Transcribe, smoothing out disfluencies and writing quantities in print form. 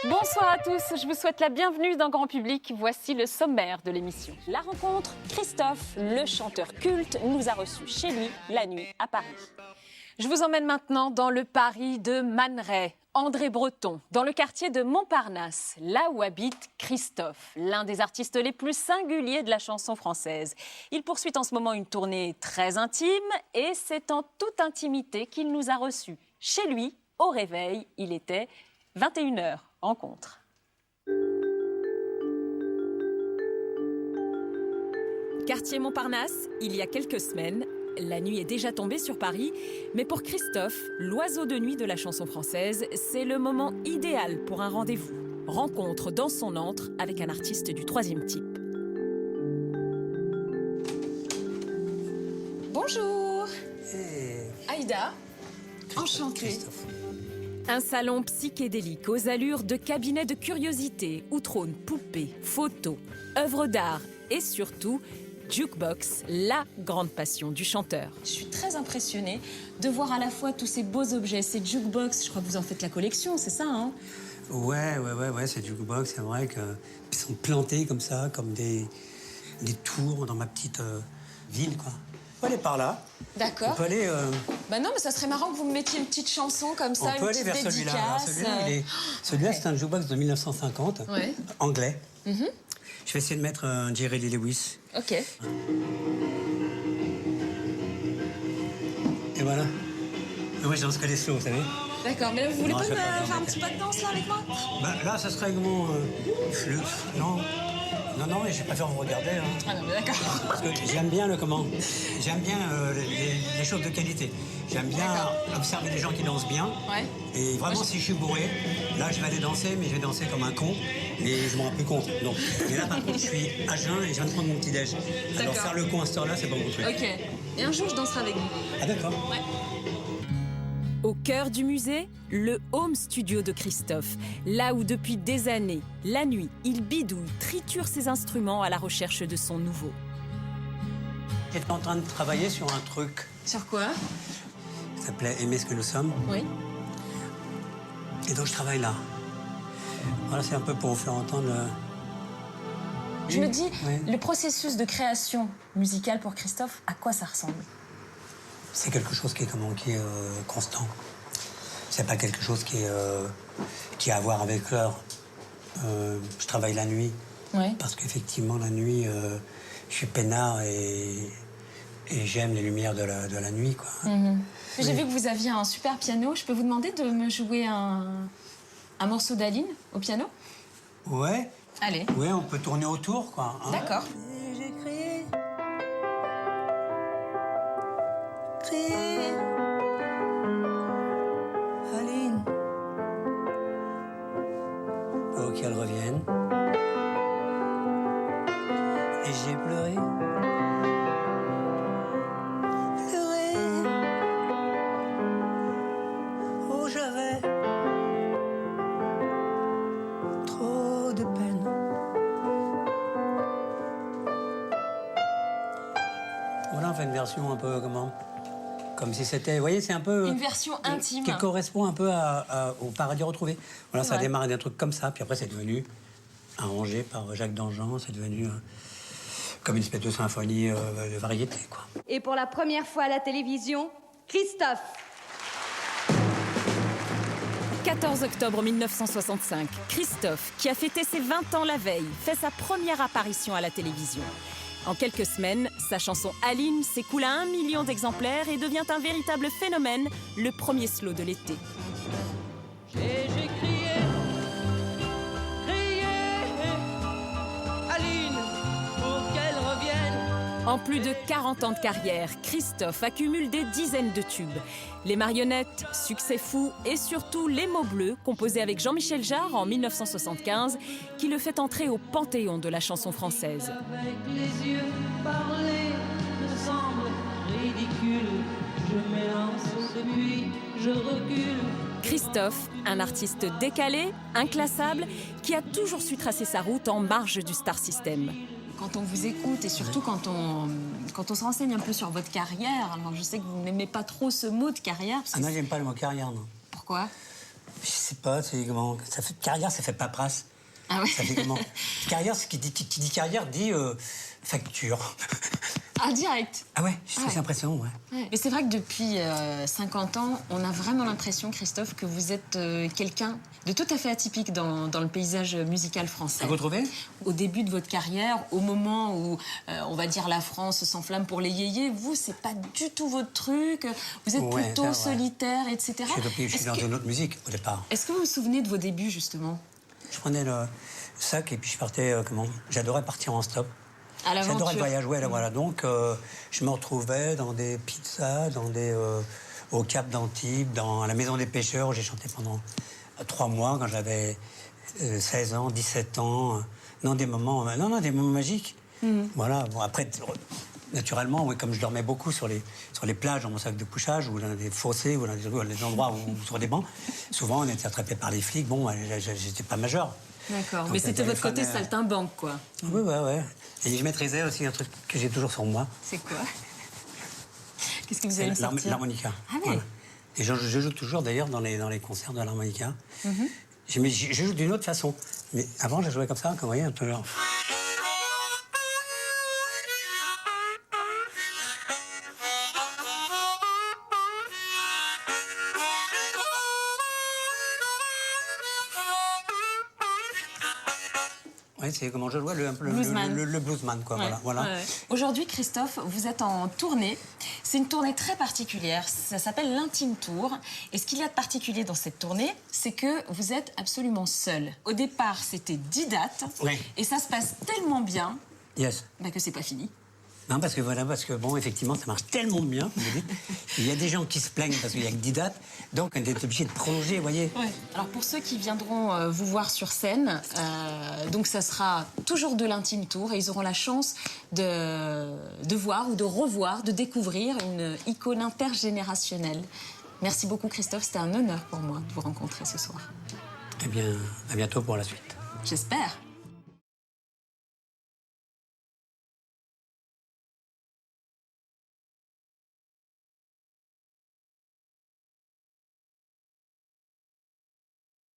Bonsoir à tous, je vous souhaite la bienvenue dans Grand Public. Voici le sommaire de l'émission. La rencontre, Christophe, le chanteur culte, nous a reçus chez lui la nuit à Paris. Je vous emmène maintenant dans le Paris de Man Ray, André Breton, dans le quartier de Montparnasse, là où habite Christophe, l'un des artistes les plus singuliers de la chanson française. Il poursuit en ce moment une tournée très intime et c'est en toute intimité qu'il nous a reçus. Chez lui, au réveil, il était 21h. Rencontre. Quartier Montparnasse, il y a quelques semaines, la nuit est déjà tombée sur Paris, mais pour Christophe, l'oiseau de nuit de la chanson française, c'est le moment idéal pour un rendez-vous. Rencontre dans son antre avec un artiste du troisième type. Bonjour. Hey. Aïda, enchantée. Christophe. Un salon psychédélique aux allures de cabinet de curiosité où trônent poupées, photos, œuvres d'art et surtout jukebox, la grande passion du chanteur. Je suis très impressionnée de voir à la fois tous ces beaux objets, ces jukebox. Je crois que vous en faites la collection, c'est ça, hein? Ouais, c'est jukebox, c'est vrai qu'ils sont plantés comme ça, comme des tours dans ma petite ville, quoi. On peut aller par là. D'accord. On peut aller... Bah non, mais ça serait marrant que vous me mettiez une petite chanson comme ça, on peut aller vers celui-là. Celui-là, c'est un jukebox de 1950, ouais. Anglais. Je vais essayer de mettre un Jerry Lee Lewis. Ok. Et voilà. Moi, je danse que les slow, vous savez. D'accord, mais là, vous voulez Non, pas je me vais pas faire un petit pas de danse là avec moi? Bah, là, ça serait comment Non, mais je préfère vous regarder. Hein. Ah non, mais d'accord. Parce que j'aime bien j'aime bien les choses de qualité. J'aime bien observer les gens qui dansent bien. Ouais. Et vraiment, si je suis bourré, là, je vais aller danser, mais je vais danser comme un con. Et je m'en rends plus compte. Donc, mais là, par contre, je suis à jeun et je viens de prendre mon petit déj. Alors, faire le con à cette heure-là, c'est pas mon truc. Ok. Et un jour, je danserai avec vous. Ah, d'accord. Ouais. Au cœur du musée, le home studio de Christophe, là où depuis des années, la nuit, il bidouille, triture ses instruments à la recherche de son nouveau. J'étais en train de travailler sur un truc. Sur quoi? Ça s'appelait Aimer ce que nous sommes. Oui. Et donc je travaille là. Voilà, c'est un peu pour vous faire entendre Je me dis, oui. le processus de création musicale pour Christophe, à quoi ça ressemble? C'est quelque chose qui est constant. C'est pas quelque chose qui a à voir avec l'heure. Je travaille la nuit. Oui. Parce qu'effectivement, la nuit, je suis peinard et j'aime les lumières de la nuit, quoi. J'ai vu que vous aviez un super piano. Je peux vous demander de me jouer un morceau d'Aline au piano? Ouais. Allez. Ouais, on peut tourner autour, quoi. Hein. D'accord. J'ai crié. Aline. Faut qu'elle revienne. Et j'ai pleuré. Oh, j'avais trop de peine. Voilà, on fait une version un peu comme si c'était, vous voyez, c'est un peu... Une version intime. Qui correspond un peu au Paradis retrouvé. Voilà, ça a Ouais. démarré d'un truc comme ça, puis après c'est devenu arrangé par Jacques Dangean, c'est devenu comme une espèce de symphonie de variété, quoi. Et pour la première fois à la télévision, Christophe. 14 octobre 1965, Christophe, qui a fêté ses 20 ans la veille, fait sa première apparition à la télévision. En quelques semaines, sa chanson Aline s'écoule à 1 million d'exemplaires et devient un véritable phénomène, le premier slow de l'été. J'ai crié, Aline, pour qu'elle revienne. En plus de 40 ans de carrière, Christophe accumule des dizaines de tubes. Les marionnettes, Succès fou et surtout Les mots bleus, composés avec Jean-Michel Jarre en 1975, qui le fait entrer au panthéon de la chanson française. Avec les yeux, parler me semble ridicule. Je m'élance puis je recule. Christophe, un artiste décalé, inclassable, qui a toujours su tracer sa route en marge du star system. quand on vous écoute et surtout quand on se renseigne un peu sur votre carrière, alors je sais que vous n'aimez pas trop ce mot de carrière. Parce que non, j'aime pas le mot carrière, non. Pourquoi? Je sais pas, c'est comment... Carrière, ça fait paperasse. Ah ouais. Ça fait comment? Carrière, qui dit carrière dit facture. Ah, direct. Ah ouais, c'est impressionnant, ouais. Ouais. Mais c'est vrai que depuis 50 ans, on a vraiment l'impression, Christophe, que vous êtes quelqu'un de tout à fait atypique dans le paysage musical français. Vous trouvez? Au début de votre carrière, au moment où, on va dire, la France s'enflamme pour les yéyés, vous, c'est pas du tout votre truc. Vous êtes plutôt solitaire, etc. Je suis dans une autre musique, au départ. Est-ce que vous vous souvenez de vos débuts, justement? Je prenais le sac et puis je partais, j'adorais partir en stop. J'adorais le voyage, ouais, voilà. Donc, je me retrouvais dans des pizzas, au Cap d'Antibes, à la Maison des Pêcheurs, où j'ai chanté pendant 3 mois, quand j'avais 16 ans, 17 ans. Des moments magiques. Voilà, bon, après, naturellement, oui, comme je dormais beaucoup sur les plages, dans mon sac de couchage, ou dans des fossés, ou dans des endroits où sur des bancs, souvent, on était attrapés par les flics. Bon, j'étais pas majeur. D'accord, mais c'était votre côté saltimbanque, quoi. Oui, ouais. Et je maîtrisais aussi un truc que j'ai toujours sur moi. C'est quoi? Qu'est-ce que vous allez me sortir? L'harmonica. Ah oui. Voilà. Et je joue toujours, d'ailleurs, dans les concerts de l'harmonica. Je joue d'une autre façon. Mais avant, je jouais comme ça, comme vous voyez, un peu genre... Ouais, c'est comment je jouais le bluesman, quoi. Ouais. Voilà. Ouais. Aujourd'hui, Christophe, vous êtes en tournée. C'est une tournée très particulière. Ça s'appelle l'Intime Tour. Et ce qu'il y a de particulier dans cette tournée, c'est que vous êtes absolument seul. Au départ, c'était 10 dates. Oui. Et ça se passe tellement bien que c'est pas fini. Non, parce que bon, effectivement, ça marche tellement bien, comme vous dites. Il y a des gens qui se plaignent parce qu'il n'y a que 10 dates, donc on est obligé de prolonger, vous voyez. Ouais. Alors pour ceux qui viendront vous voir sur scène, donc ça sera toujours de l'Intime Tour et ils auront la chance de voir ou de revoir, de découvrir une icône intergénérationnelle. Merci beaucoup Christophe, c'était un honneur pour moi de vous rencontrer ce soir. Eh bien, à bientôt pour la suite. J'espère.